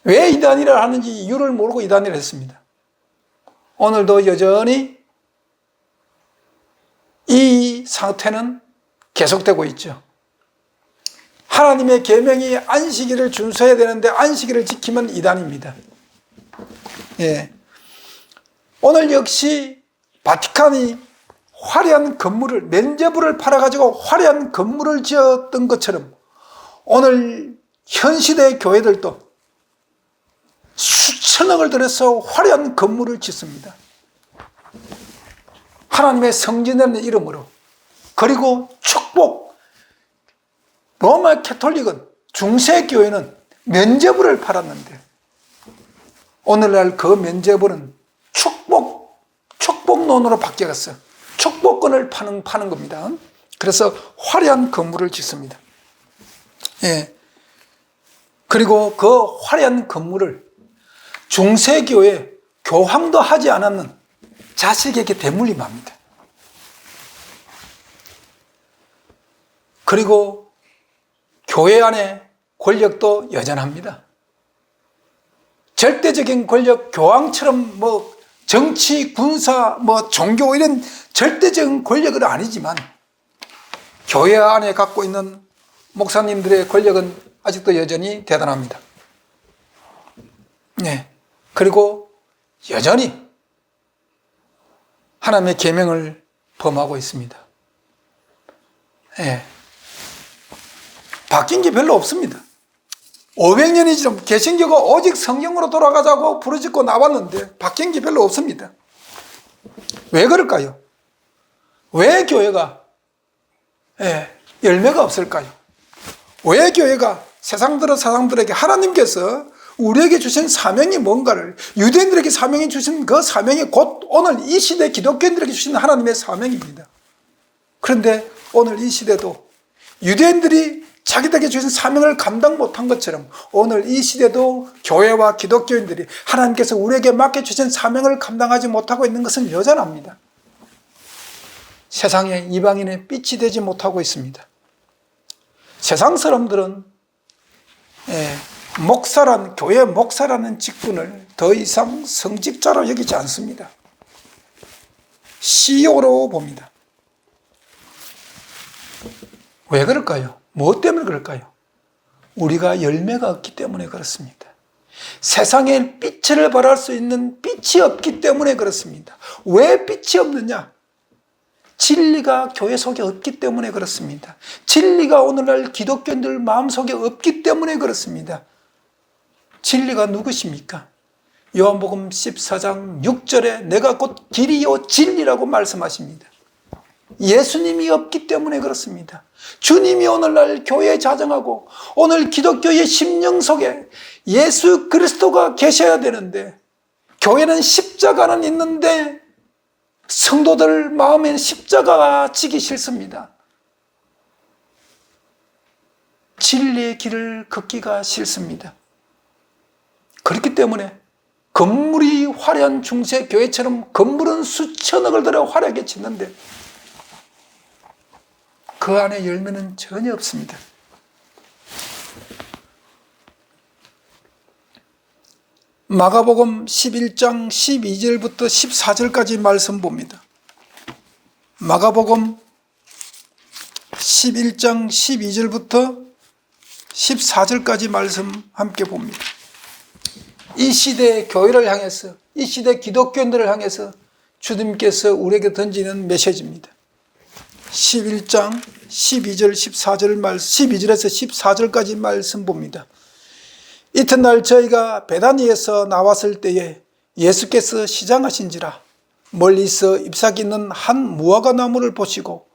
왜 이단이라 하는지 이유를 모르고 이단이라 했습니다. 오늘도 여전히 이 상태는 계속되고 있죠. 하나님의 계명이 안식일을 준수해야 되는데 안식일을 지키면 이단입니다. 오늘 역시 바티칸이 화려한 건물을, 면제부를 팔아가지고 화려한 건물을 지었던 것처럼 오늘 현 시대의 교회들도 수천억을 들여서 화려한 건물을 짓습니다. 하나님의 성전이라는 이름으로. 그리고 축복. 로마 캐톨릭은, 중세교회는 면제부를 팔았는데 오늘날 그 면제부는 축복론으로 바뀌었어요. 축복권을 파는 겁니다. 그래서 화려한 건물을 짓습니다. 그리고 그 화려한 건물을 중세교회 교황도 하지 않았는 자식에게 대물림합니다. 그리고 교회 안에 권력도 여전합니다. 절대적인 권력, 교황처럼 정치, 군사, 종교 이런 절대적인 권력은 아니지만 교회 안에 갖고 있는 목사님들의 권력은 아직도 여전히 대단합니다. 그리고 여전히 하나님의 계명을 범하고 있습니다. 바뀐 게 별로 없습니다. 500년이 지금 개신교가 오직 성경으로 돌아가자고 부르짖고 나왔는데 바뀐 게 별로 없습니다. 왜 그럴까요? 왜 교회가 열매가 없을까요? 왜 교회가 사람들에게 하나님께서 우리에게 주신 사명이 뭔가를, 유대인들에게 사명이 주신 그 사명이 곧 오늘 이 시대 기독교인들에게 주신 하나님의 사명입니다. 그런데 오늘 이 시대도 유대인들이 자기들에게 주신 사명을 감당 못한 것처럼 오늘 이 시대도 교회와 기독교인들이 하나님께서 우리에게 맡겨주신 사명을 감당하지 못하고 있는 것은 여전합니다. 세상에 이방인의 빛이 되지 못하고 있습니다. 세상 사람들은 교회 목사라는 직분을 더 이상 성직자로 여기지 않습니다. CEO로 봅니다. 왜 그럴까요? 무엇 때문에 그럴까요? 우리가 열매가 없기 때문에 그렇습니다. 세상에 빛을 발할 수 있는 빛이 없기 때문에 그렇습니다. 왜 빛이 없느냐? 진리가 교회 속에 없기 때문에 그렇습니다. 진리가 오늘날 기독교인들 마음속에 없기 때문에 그렇습니다. 진리가 누구십니까? 요한복음 14장 6절에 내가 곧 길이요 진리라고 말씀하십니다. 예수님이 없기 때문에 그렇습니다. 주님이 오늘날 교회에 자정하고 오늘 기독교의 심령 속에 예수 그리스도가 계셔야 되는데, 교회는 십자가는 있는데 성도들 마음에는 십자가가 지기 싫습니다. 진리의 길을 걷기가 싫습니다. 그렇기 때문에 건물이 화려한 중세 교회처럼 건물은 수천억을 들여 화려하게 짓는데 그 안에 열매는 전혀 없습니다. 마가복음 11장 12절부터 14절까지 말씀 봅니다. 마가복음 11장 12절부터 14절까지 말씀 함께 봅니다. 이 시대의 교회를 향해서, 이 시대 기독교인들을 향해서 주님께서 우리에게 던지는 메시지입니다. 11장 12절 14절 12절에서 14절까지 말씀 봅니다. 이튿날 저희가 베다니에서 나왔을 때에 예수께서 시장하신지라 멀리서 잎사귀 있는 한 무화과 나무를 보시고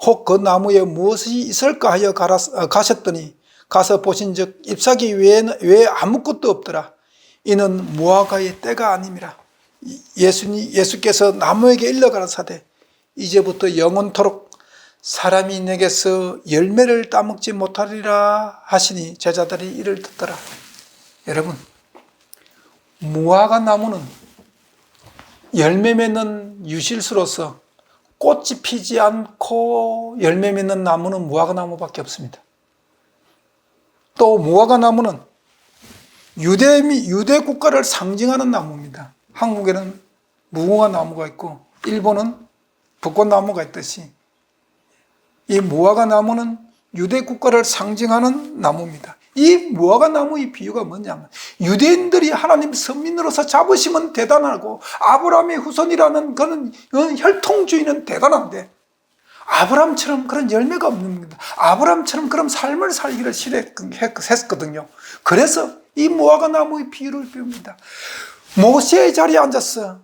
혹 그 나무에 무엇이 있을까 하여 가셨더니 가서 보신즉 잎사귀 외에 아무것도 없더라. 이는 무화과의 때가 아님이라. 예수께서 나무에게 일러 가라사대 이제부터 영원토록 사람이 내게서 열매를 따먹지 못하리라 하시니 제자들이 이를 듣더라. 여러분, 무화과 나무는 열매 맺는 유실수로서 꽃이 피지 않고 열매 맺는 나무는 무화과 나무밖에 없습니다. 또 무화과 나무는 유대 국가를 상징하는 나무입니다. 한국에는 무궁화 나무가 있고 일본은 벚꽃나무가 있듯이 이 무화과 나무는 유대 국가를 상징하는 나무입니다. 이 무화과 나무의 비유가 뭐냐면 유대인들이 하나님 선민으로서 잡으시면 대단하고 아브라함의 후손이라는 그런 혈통주의는 대단한데 아브라함처럼 그런 열매가 없는 겁니다. 아브라함처럼 그런 삶을 살기를 싫어했거든요. 그래서 이 무화과 나무의 비유를 비웁니다. 모세의 자리에 앉았어.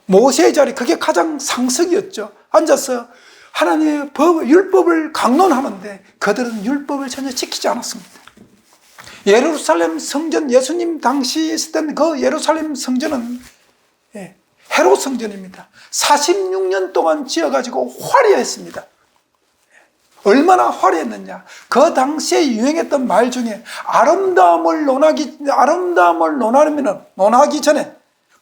모세의 자리, 그게 가장 상석이었죠. 앉아서 하나님의 율법을 강론하는데 그들은 율법을 전혀 지키지 않았습니다. 예루살렘 성전, 예수님 당시 있었던 그 예루살렘 성전은 헤롯 성전입니다. 46년 동안 지어가지고 화려했습니다. 얼마나 화려했느냐. 그 당시에 유행했던 말 중에 아름다움을 논하기 전에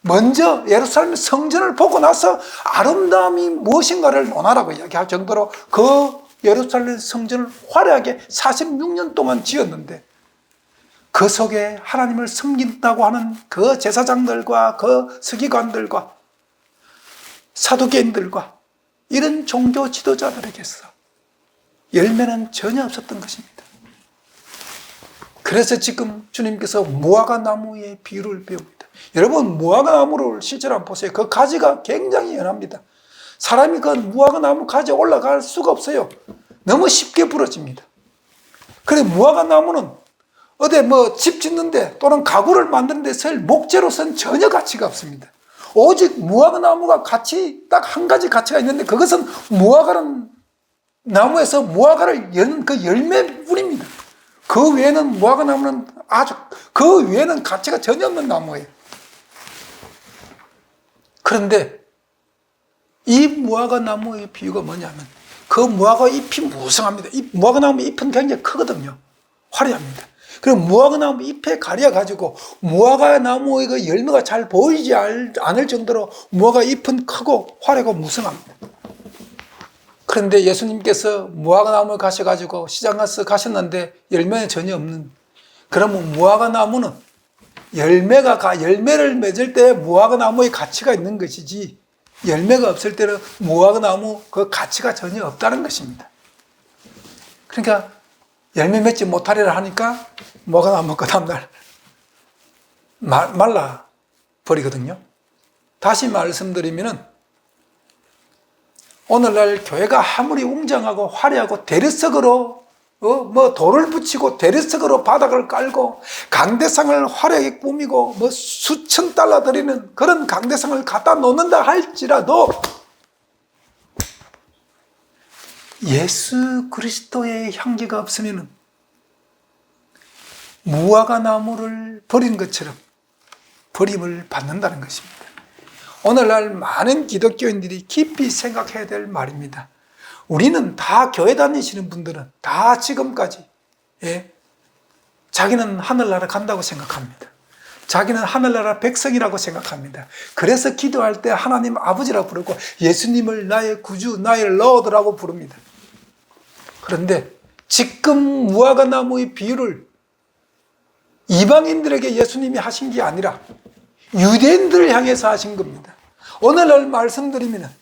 먼저 예루살렘 성전을 보고 나서 아름다움이 무엇인가를 논하라고 이야기할 정도로 그 예루살렘 성전을 화려하게 46년 동안 지었는데 그 속에 하나님을 섬긴다고 하는 그 제사장들과 그 서기관들과 사두개인들과 이런 종교 지도자들에게서 열매는 전혀 없었던 것입니다. 그래서 지금 주님께서 무화과 나무의 비유를 배웁니다. 여러분, 무화과 나무를 실제로 한번 보세요. 그 가지가 굉장히 연합니다. 사람이 그 무화과 나무 가지에 올라갈 수가 없어요. 너무 쉽게 부러집니다. 그래 무화과 나무는 어디 뭐 집 짓는데 또는 가구를 만드는 데 쓸 목재로서는 전혀 가치가 없습니다. 오직 무화과나무가 딱 한 가지 가치가 있는데, 그것은 무화과는 나무에서 무화과를 여는 그 열매뿐입니다. 그 외에는 무화과나무는 그 외에는 가치가 전혀 없는 나무예요. 그런데 이 무화과나무의 비유가 뭐냐면, 그 무화과 잎이 무성합니다. 무화과나무 잎은 굉장히 크거든요. 화려합니다. 그리고 무화과나무 잎에 가려가지고 무화과나무의 그 열매가 잘 보이지 않을 정도로 무화과 잎은 크고 화려하고 무성합니다. 그런데 예수님께서 무화과나무를 가셔가지고 시장 가서 가셨는데 열매는 전혀 없는, 그러면 무화과나무는 열매를 맺을 때 무화과나무의 가치가 있는 것이지, 열매가 없을 때는 무화과나무 그 가치가 전혀 없다는 것입니다. 그러니까 열매 맺지 못하리라 하니까 무화과나무 그 다음날 말라 버리거든요. 다시 말씀드리면은, 오늘날 교회가 아무리 웅장하고 화려하고 대리석으로 돌을 붙이고 대리석으로 바닥을 깔고 강대상을 화려하게 꾸미고 수천 달러 들이는 그런 강대상을 갖다 놓는다 할지라도, 예수 그리스도의 향기가 없으면 무화과나무를 버린 것처럼 버림을 받는다는 것입니다. 오늘날 많은 기독교인들이 깊이 생각해야 될 말입니다. 우리는 다, 교회 다니시는 분들은 다 지금까지 자기는 하늘나라 간다고 생각합니다. 자기는 하늘나라 백성이라고 생각합니다. 그래서 기도할 때 하나님 아버지라고 부르고 예수님을 나의 구주, 나의 러드라고 부릅니다. 그런데 지금 무화과나무의 비유를 이방인들에게 예수님이 하신 게 아니라 유대인들을 향해서 하신 겁니다. 오늘날 말씀드리면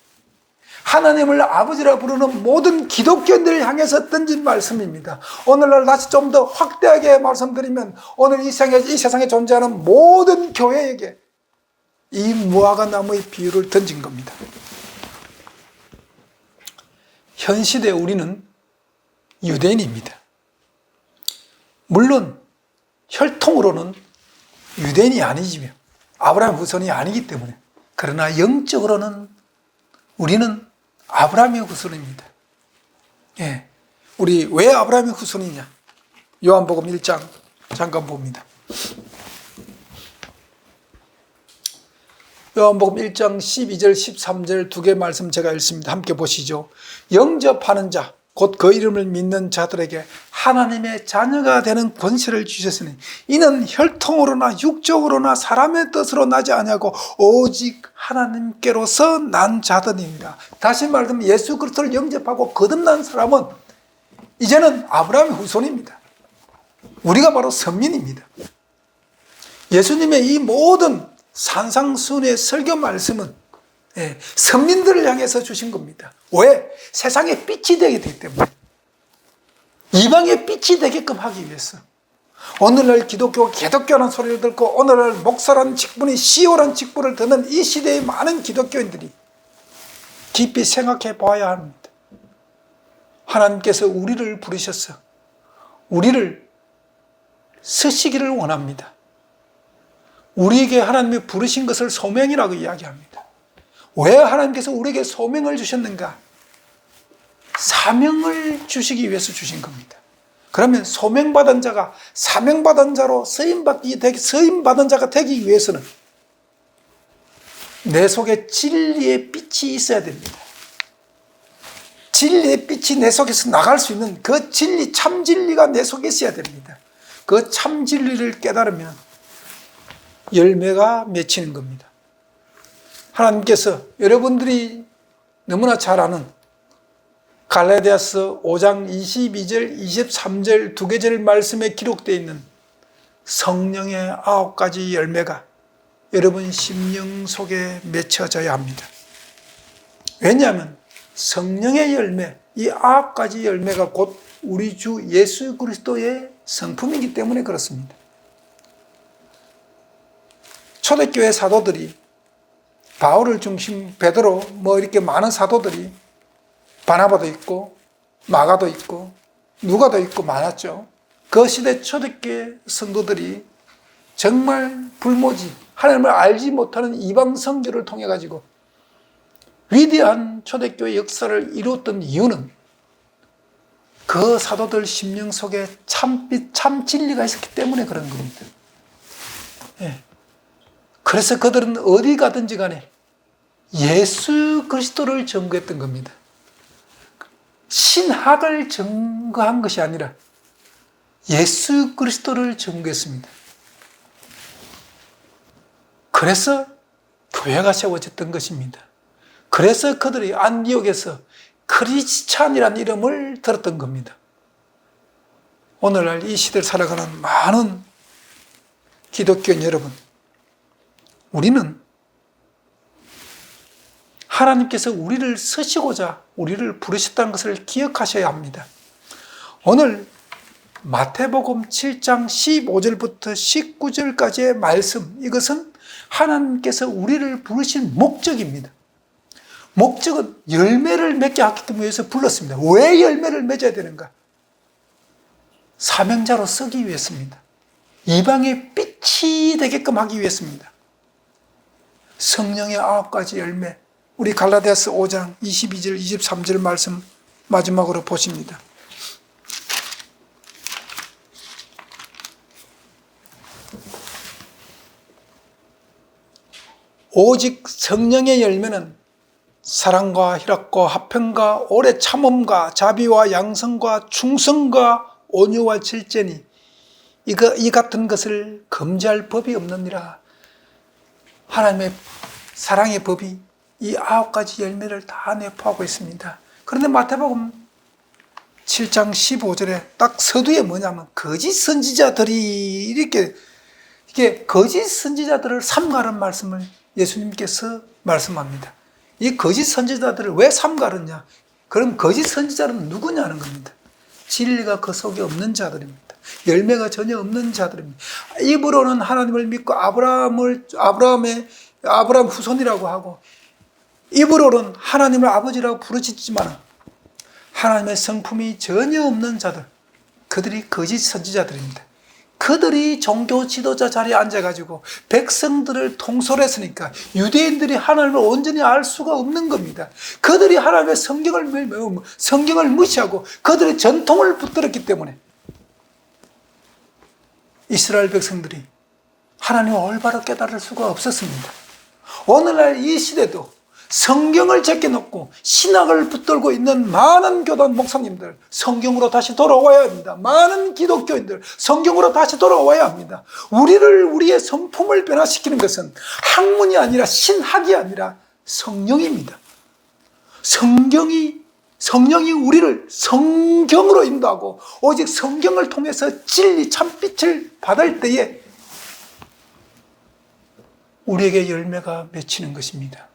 하나님을 아버지라 부르는 모든 기독교인들을 향해서 던진 말씀입니다. 오늘날 다시 좀 더 확대하게 말씀드리면, 오늘 이 세상에 존재하는 모든 교회에게 이 무화과나무의 비유를 던진 겁니다. 현 시대 우리는 유대인입니다. 물론 혈통으로는 유대인이 아니지만 아브라함 후손이 아니기 때문에, 그러나 영적으로는 우리는 아브라함의 후손입니다. 우리 왜 아브라함의 후손이냐? 요한복음 1장 잠깐 봅니다. 요한복음 1장 12절 13절 두 개 말씀 제가 읽습니다. 함께 보시죠. 영접하는 자, 곧 그 이름을 믿는 자들에게 하나님의 자녀가 되는 권세를 주셨으니 이는 혈통으로나 육적으로나 사람의 뜻으로 나지 아니하고 오직 하나님께로서 난 자들입니다. 다시 말하면 예수 그리스도를 영접하고 거듭난 사람은 이제는 아브라함의 후손입니다. 우리가 바로 선민입니다. 예수님의 이 모든 산상수훈의 설교 말씀은 선민들을 향해서 주신 겁니다. 왜? 세상에 빛이 되게 되기 때문에, 이방의 빛이 되게끔 하기 위해서. 오늘날 기독교라는 소리를 듣고 오늘날 목사라는 직분이 CEO라는 직분을 듣는 이 시대의 많은 기독교인들이 깊이 생각해 봐야 합니다. 하나님께서 우리를 부르셔서 우리를 쓰시기를 원합니다. 우리에게 하나님이 부르신 것을 소명이라고 이야기합니다. 왜 하나님께서 우리에게 소명을 주셨는가? 사명을 주시기 위해서 주신 겁니다. 그러면 소명받은 자가 사명받은 자로 쓰임받은 자가 되기 위해서는 내 속에 진리의 빛이 있어야 됩니다. 진리의 빛이 내 속에서 나갈 수 있는 그 진리, 참 진리가 내 속에 있어야 됩니다. 그 참 진리를 깨달으면 열매가 맺히는 겁니다. 하나님께서 여러분들이 너무나 잘 아는 갈라디아서 5장 22절, 23절 두 계절 말씀에 기록되어 있는 성령의 9가지 열매가 여러분 심령 속에 맺혀져야 합니다. 왜냐하면 성령의 열매, 이 9가지 열매가 곧 우리 주 예수 그리스도의 성품이기 때문에 그렇습니다. 초대교회 사도들이 바울을 중심, 베드로 이렇게 많은 사도들이 바나바도 있고 마가도 있고 누가도 있고 많았죠. 그 시대 초대교회 성도들이 정말 불모지 하나님을 알지 못하는 이방 선교를 통해 가지고 위대한 초대교회 역사를 이루었던 이유는 그 사도들 심령 속에 참빛, 참 진리가 있었기 때문에 그런 겁니다. 예. 그래서 그들은 어디 가든지 간에 예수 그리스도를 증거했던 겁니다. 신학을 증거한 것이 아니라 예수 그리스도를 증거했습니다. 그래서 교회가 세워졌던 것입니다. 그래서 그들이 안디옥에서 크리스찬이라는 이름을 들었던 겁니다. 오늘날 이 시대를 살아가는 많은 기독교인 여러분, 우리는 하나님께서 우리를 쓰시고자 우리를 부르셨다는 것을 기억하셔야 합니다. 오늘 마태복음 7장 15절부터 19절까지의 말씀, 이것은 하나님께서 우리를 부르신 목적입니다. 목적은 열매를 맺게 하기 위해서 불렀습니다. 왜 열매를 맺어야 되는가? 사명자로 쓰기 위해서입니다. 이방의 빛이 되게끔 하기 위해서입니다. 성령의 9가지 열매, 우리 갈라디아서 5장 22절 23절 말씀 마지막으로 보십니다. 오직 성령의 열매는 사랑과 희락과 화평과 오래 참음과 자비와 양성과 충성과 온유와 질제니 이 같은 것을 금지할 법이 없느니라. 하나님의 사랑의 법이 이 9가지 열매를 다 내포하고 있습니다. 그런데 마태복음 7장 15절에 딱 서두에 뭐냐면 거짓 선지자들이 이게 거짓 선지자들을 삼가는 말씀을 예수님께서 말씀합니다. 이 거짓 선지자들을 왜 삼가르냐? 그럼 거짓 선지자는 누구냐는 겁니다. 진리가 그 속에 없는 자들입니다. 열매가 전혀 없는 자들입니다. 입으로는 하나님을 믿고 아브라함 후손이라고 하고 입으로는 하나님을 아버지라고 부르짖지만 하나님의 성품이 전혀 없는 자들, 그들이 거짓 선지자들입니다. 그들이 종교 지도자 자리에 앉아가지고 백성들을 통솔했으니까 유대인들이 하나님을 온전히 알 수가 없는 겁니다. 그들이 하나님의 성경을 무시하고 그들의 전통을 붙들었기 때문에 이스라엘 백성들이 하나님을 올바로 깨달을 수가 없었습니다. 오늘날 이 시대도 성경을 제껴놓고 신학을 붙들고 있는 많은 교단 목사님들, 성경으로 다시 돌아와야 합니다. 많은 기독교인들, 성경으로 다시 돌아와야 합니다. 우리의 성품을 변화시키는 것은 학문이 아니라 신학이 아니라 성령입니다. 성령이 우리를 성경으로 인도하고 오직 성경을 통해서 진리 참빛을 받을 때에 우리에게 열매가 맺히는 것입니다.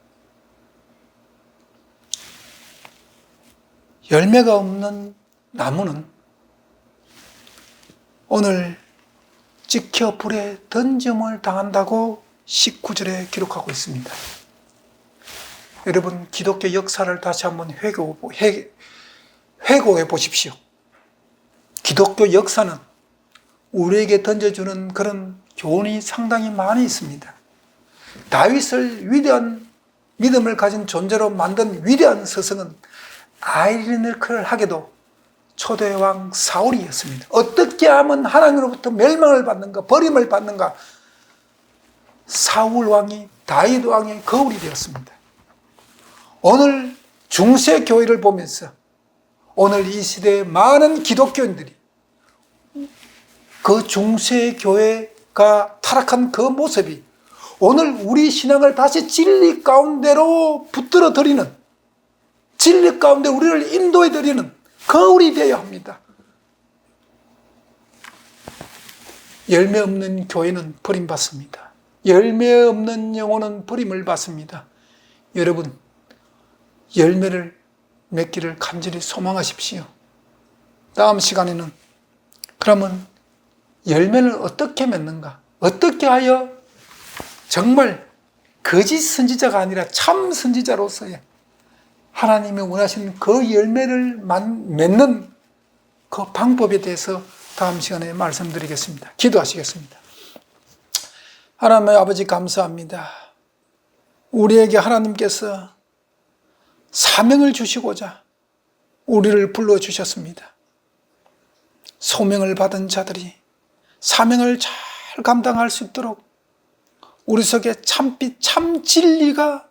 열매가 없는 나무는 오늘 찍혀 불에 던짐을 당한다고 19절에 기록하고 있습니다. 여러분, 기독교 역사를 다시 한번 회고해 보십시오. 기독교 역사는 우리에게 던져주는 그런 교훈이 상당히 많이 있습니다. 다윗을 위대한 믿음을 가진 존재로 만든 위대한 서성은 아이러니컬 하게도 초대왕 사울이었습니다. 어떻게 하면 하나님으로부터 멸망을 받는가, 버림을 받는가, 사울 왕이 다윗 왕의 거울이 되었습니다. 오늘 중세 교회를 보면서 오늘 이 시대의 많은 기독교인들이 그 중세 교회가 타락한 그 모습이 오늘 우리 신앙을 다시 진리 가운데로 붙들어 드리는, 진리 가운데 우리를 인도해 드리는 거울이 되어야 합니다. 열매 없는 교회는 버림받습니다. 열매 없는 영혼은 버림을 받습니다. 여러분, 열매를 맺기를 간절히 소망하십시오. 다음 시간에는 그러면 열매를 어떻게 맺는가? 어떻게 하여 정말 거짓 선지자가 아니라 참 선지자로서의 하나님이 원하시는 그 열매를 맺는 그 방법에 대해서 다음 시간에 말씀드리겠습니다. 기도하시겠습니다. 하나님의 아버지 감사합니다. 우리에게 하나님께서 사명을 주시고자 우리를 불러주셨습니다. 소명을 받은 자들이 사명을 잘 감당할 수 있도록 우리 속에 참빛, 참 진리가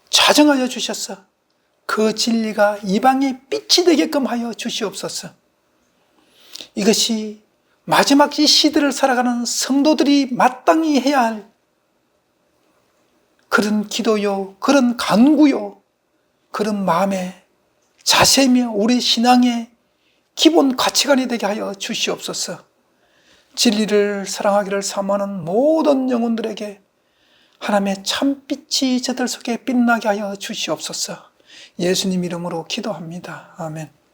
좌정하여 주셔서 그 진리가 이방의 빛이 되게끔 하여 주시옵소서. 이것이 마지막 이 시대를 살아가는 성도들이 마땅히 해야 할 그런 기도요, 그런 간구요, 그런 마음의 자세며 우리 신앙의 기본 가치관이 되게 하여 주시옵소서. 진리를 사랑하기를 사모하는 모든 영혼들에게 하나님의 참빛이 저들 속에 빛나게 하여 주시옵소서. 예수님 이름으로 기도합니다. 아멘.